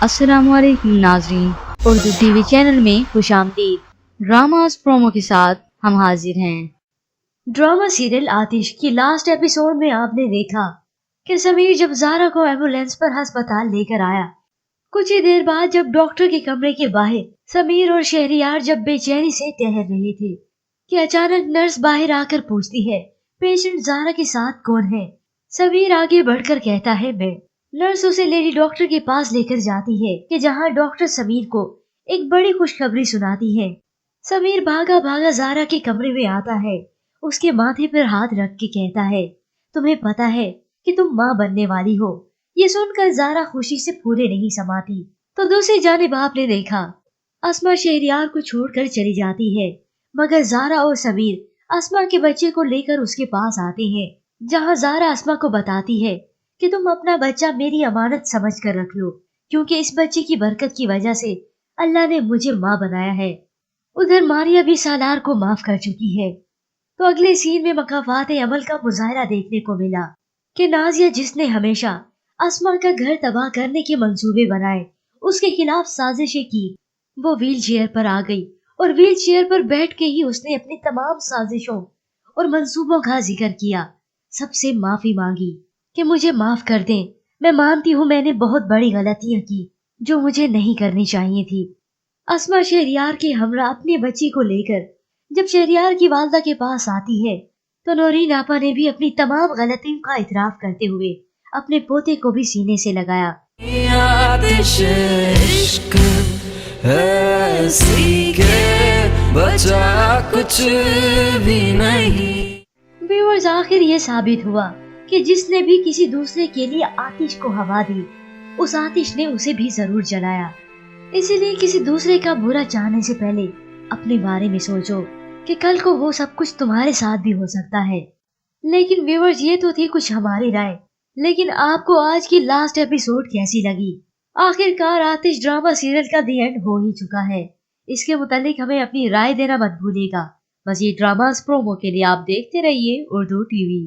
अस्सलाम वालेकुम नाजरीन, उर्दू टीवी चैनल में खुशामदीद। ड्रामास प्रोमो के साथ हम हाजिर हैं। ड्रामा सीरियल आतिश की लास्ट एपिसोड में आपने देखा कि समीर जब ज़ारा को एम्बुलेंस पर अस्पताल लेकर आया, कुछ ही देर बाद जब डॉक्टर के कमरे के बाहर समीर और शहरियार जब बेचैनी से ठहर रहे थे कि अचानक नर्स बाहर आकर पूछती है, पेशेंट ज़ारा के साथ कौन है। समीर आगे बढ़कर कहता है, मैं। नर्स उसे लेडी डॉक्टर के पास लेकर जाती है कि जहां डॉक्टर समीर को एक बड़ी खुशखबरी सुनाती है। समीर भागा भागा ज़ारा के कमरे में आता है, उसके माथे पर हाथ रख के कहता है, तुम्हें पता है कि तुम माँ बनने वाली हो। ये सुनकर ज़ारा खुशी से पूरे नहीं समाती। तो दूसरी जानिब आपने देखा अस्मा शहरियार को छोड़कर चली जाती है, मगर ज़ारा और समीर अस्मा के बच्चे को लेकर उसके पास आते हैं, जहाँ ज़ारा अस्मा को बताती है कि तुम अपना बच्चा मेरी अमानत समझ कर रख लो, क्योंकि इस बच्चे की बरकत की वजह से अल्लाह ने मुझे माँ बनाया है। उधर मारिया भी सालार को माफ कर चुकी है। तो अगले सीन में मकाफात अमल का मुजाहरा देखने को मिला कि नाजिया, जिसने हमेशा अस्मा का घर तबाह करने के मंसूबे बनाए, उसके खिलाफ साजिशें की, वो व्हील चेयर पर आ गई और व्हील चेयर पर बैठ के ही उसने अपनी तमाम साजिशों और मंसूबों का जिक्र किया, सबसे माफी मांगी कि मुझे माफ कर दें, मैं मानती हूँ मैंने बहुत बड़ी गलतियां की जो मुझे नहीं करनी चाहिए थी। अस्मा शहरियार के हमरा अपने बच्ची को लेकर जब शहरियार की वालदा के पास आती है, तो नौरीन आपा ने भी अपनी तमाम गलतियों का इतराफ करते हुए अपने पोते को भी सीने से लगाया। बचा कुछ भी नहीं। व्यूअर्स, आखिर ये साबित हुआ कि जिसने भी किसी दूसरे के लिए आतिश को हवा दी, उस आतिश ने उसे भी जरूर जलाया। इसीलिए किसी दूसरे का बुरा चाहने से पहले अपने बारे में सोचो कि कल को वो सब कुछ तुम्हारे साथ भी हो सकता है। लेकिन व्यूअर्स, ये तो थी कुछ हमारी राय, लेकिन आपको आज की लास्ट एपिसोड कैसी लगी? आखिरकार आतिश ड्रामा सीरियल का दी एंड हो ही चुका है। इसके मुतालिक हमें अपनी राय देना मत भूलिएगा। मज़ीद ड्रामास प्रोमो के लिए आप देखते रहिए उर्दू टीवी।